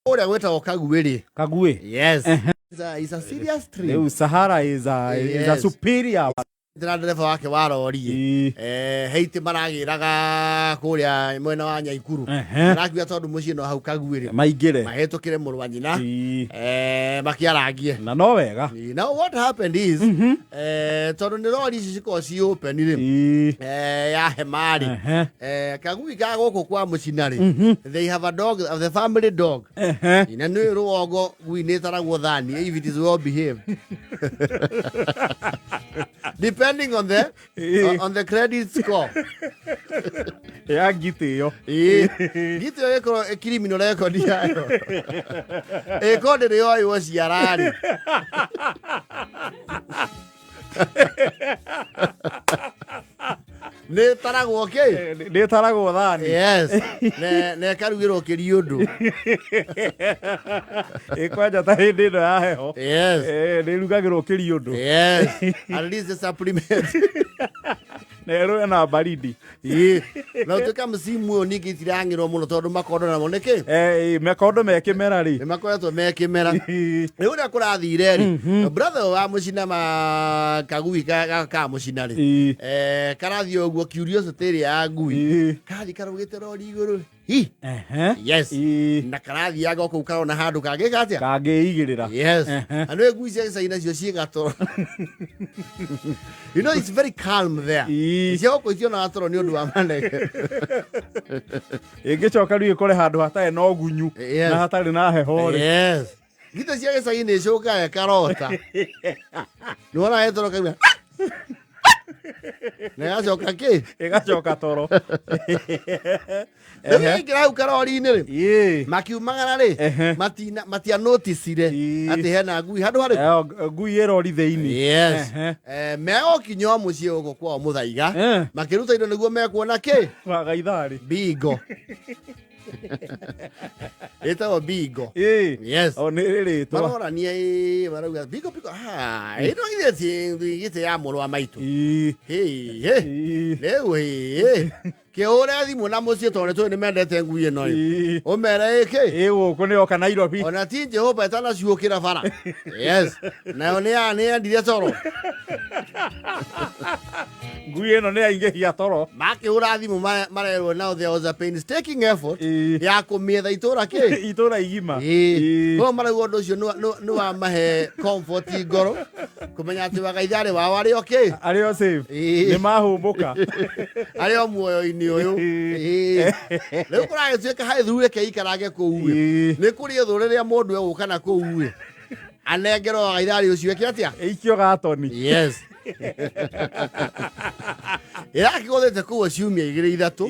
Oria gwetagwo kagui. Kagui? Yes. It's a serious trip. Sahara is a superior. Ndira ndereba wake wa rori heiti maragiraga kuria mwena wa Nyaikuru nakuya tondu mucii no hau kagui maingire mahetukire muru wa nyina makiarangie na no wega. Now what happened is tondu ni rori ici ciko ci open ri ya hemari kagui ga guku kwa Muchina ri they have a dog of the family dog ina ni ruogo gui ni taragwo thani if it is well behaved. Depending on the credit score. Ya gitio. Gitio eko criminal record yayo. Eko de yo was yarari. Ne tarago okay. Ne tarago thani. Yes. Ne karugiro kiriundu. Ekwaja ta hindi no ya heho. Yes. Ne rugagiro kiriundu. Yes. At least the supplement. Nero na baridi. Na utuka msimu uyu nigithirangirwo muno tondu makondo na moneke. Makondo mekimera ri. Makondo mekimera. Riu na kurathire ri. Brother wa Muchina ma kagui ka Muchina ri. Karathio uguo curiosity ya ngui. Kari karugite rori iguru. Yes. Na karathi yaga ko karona handu kage gatia. Kage igirira. Yes. Anu ngui cia ina cio cigato. You know it's very calm there. Cio ko cio na atoro ni undu wa maneke. Ingicoka riu ikore handu hatare no gunyu na hatare na heho ri. Yes. Gita cia gicagi ni coka karota. Nuona etoro kaima. Negacoka ki? Igacoka toro. Ngira hau karori-inĩ rĩ makiumagara rĩ matia notice re ati hena ngui handu hari ngui irori thĩinĩ. Yes. Megokinya mũciĩ gũkũ kwao Mũthaiga makiruta indo nĩguo mekuona kĩ waga ithari bingo. Etagwo bingo. Yes. O nĩ rĩrĩtwa marorania marauga bingo bingo ĩno githĩ ya mũrũ wa maitũ rĩu Kiore thimu na mucie tone tu ni mendete ngui ino ri umere iki guku ni oka Nairobi ona ti Jehova etana ciukira bara. Yes. Na ni ndire toro ngui ino ni aingihia toro makihura thimu marerwo now there was a painstaking effort ya kumietha itura ki itura igima ko marauga undu ucio ni wa mahe comfort ngoro kumenya ati wagaithari wao ari okay ari o safe ni mahumbuka ari o muoyo-ini uyu riu kuragituika hai thurure ke ikarage kuu ni kuri thurure ria mundu eguka na kuu anengero wagaithari ucio eke atia ikio gatoni. Yes. Irakigothete kuu ciumia igiri ithatu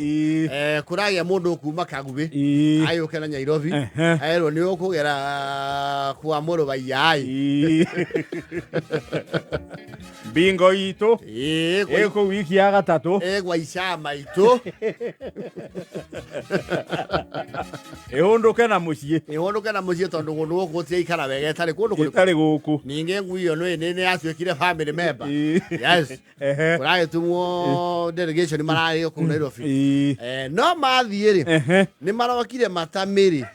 kuragia mundu kuma Kagui ayuke na Nairobi ayerwo ni ukugera kwa muru baiyai bingo itu eko wiki ya gatatu gwa icama itu ihunduke na mucie tondu gundu guku ti ikara wega itari kundu itari guku ninge ngui iyo ni aciokire family member. Yes. Kuragitumwo delegation marari ku Nairobi no mathie ri ni marokire matamiri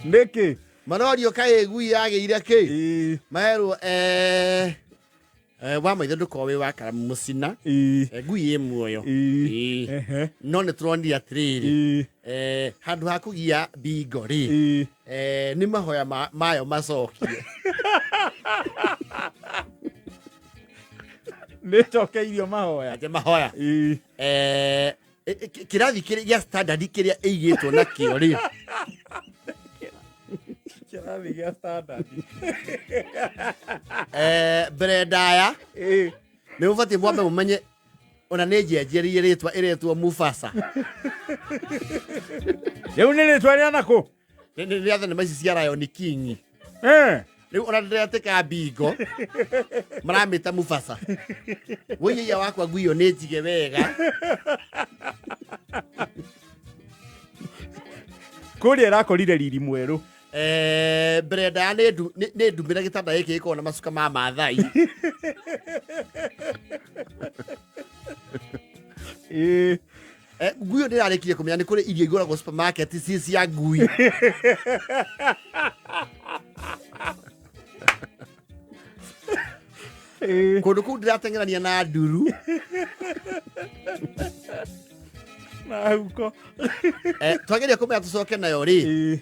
ndiki marorio kae ngui yageire ki maheru wa maitho ndukowe wakara Muchina ngui ye muoyo no ni trondi atriri handu ha kugia bingo ri ni mahoya mayo macokie nicoke irio mahoya ate mahoya kirathi kiria standard kiria eigitwo na kio ri kirathi gia standard Brendaya ni ubati mwambe mumenye ona ni njenjerie ritwa iretwo Mufasa riu ni ritwa ria nako ni riatha ni maici cia Lion King riu ona ndiretika bingo maramita Mufasa woiya wakwa ngui yo ni njige wega kuria irakorire riri mweru Brenda ni ndumira gitanda giki gikona macuka ma Maathai ngui yo ndirarekirie kumenya ni kuri irio iguragwo supermarket ci cia ngui kundu kuu ndirateng'erania na nduru na huko twageria kumenya tucoke nayo ri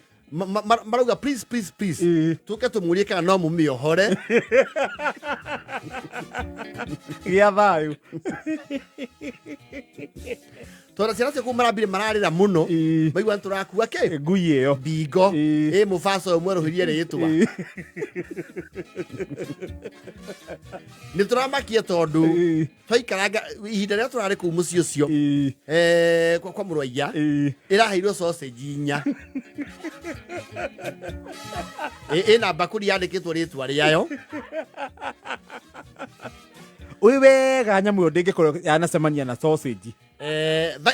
marauga please tuke tumurie kana no mumiohore gia thayu tora ciana ciaku marambire mararira muno maigua nturakua ke ngui iyo bingo mufaso mweruhirie ritwa ni turamakie tondu twaikaranga ihinda ria turari ku muci ucio kwa murwaia iraheirwo sausage inya ina bakuri yandikitwo ritwa riayo ui wega nyamu yo ndingikorwo yanacemania na sausage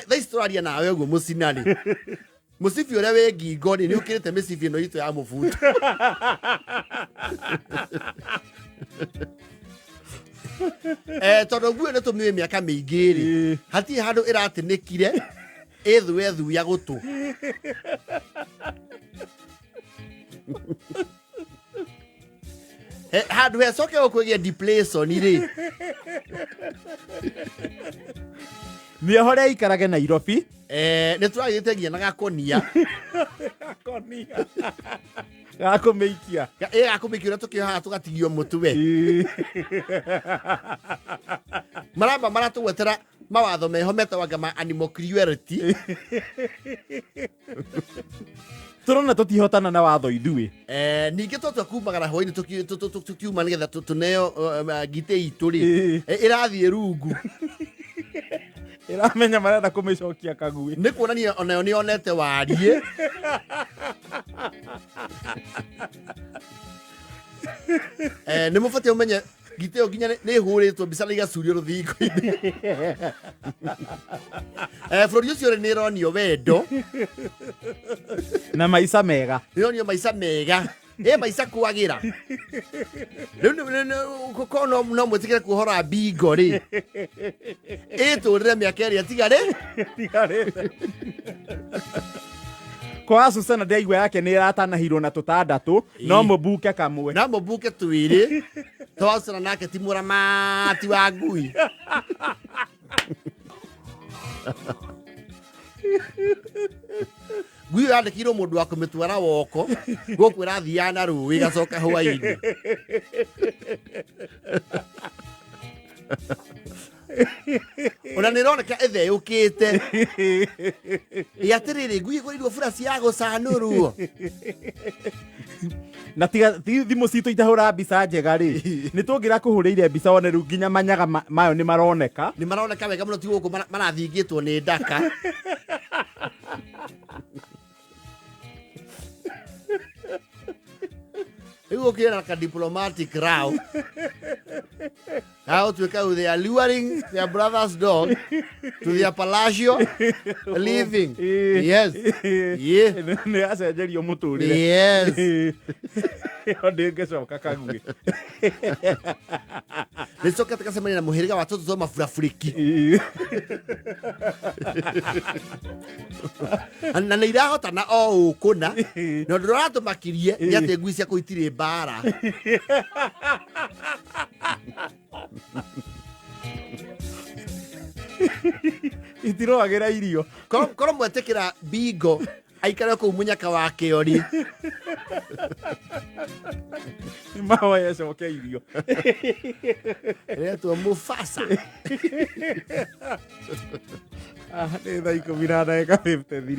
thaici turaria nawe uguo mucinari musibi uria wi ngingo ni ukirite micibi ino itu ya mubuto tondu ngui ni tumiwe miaka miingi ri hatirĩ handu iratinĩkire ĩthuya gutu handu hecoke gũkũgia depression ri mĩohore aikarage Nairobi nĩ tũragĩte nginya na gakonia gakũmĩikia gakũmĩikia ũrĩa tũkĩohaga tũgatigio mũtu we maramba maratũgwetera mawatho meho metagwo ma animal cruelty turona tutihotana na watho ithuĩ ningĩ twatua kumagara hwainĩ tukiuma nĩgetha tũneo ngite itũ rĩ ĩrathiĩ rungu iramenya marenda kũmĩcokia kagui nĩ kuonania onayo nĩ onete wariĩ nĩ mũbatiĩ ũmenye ngite ĩyo nginya nĩ ĩhũrĩtwo mbica na igacurio rũthingo-inĩ bũrũri ũcio nĩ ĩronio wendo na maica mega nĩronio maica mega maica kwagĩra rĩu korwo no mwĩtĩkĩre kuohora bingo rĩ ĩtũrĩre mĩaka ĩrĩa tigarĩ kwa Susana ndaigua yake nĩ ĩratanahirwo na tũtandatũ no mũbuke kamwe na mũbuke twĩrĩ twa Susana nake ti mũramati wa ngui ngui yandĩkĩirwo mũndũ wa kũmĩtwara woko gũkũ ĩrathiaga na rũĩ igacoka hwainĩ ona nĩ ĩroneka ĩtheyũkĩte atĩrĩrĩ ngui ĩgũrĩirwo buraci ya gũcanũrwo na tiga thimũ citũ itahũra mbica njega rĩ nĩ tũngĩra kũhũrĩire mbica one rĩu nginya manyaga mayo nĩ maroneka wega mũno ti gũkũ marathingĩtwo nĩ ndaka rĩu ũkĩrĩ na ka diplomatic row how to they are luring their brother's dog to their palazzo living. Yes. Yeah. Nĩ acenjerio mũtũrĩre. Yes. Ndĩngĩcoka kagui. Nĩcoka tukacemania na mũhĩrĩga wa tũtũ twa maburabũrĩki. Na nĩ irahotana o ũkũna na ũndũ ũrĩa ũratũmakirie nĩ atĩ ngui ciakwa itirĩ mbara. Itiroagĩra irio. Korwo mwetĩkĩra bingo aikare kũu mũnyaka wa kĩori. Mahoya coke irio. Retwo Mufasa. Nĩ thaa 10 na ndagĩka 53.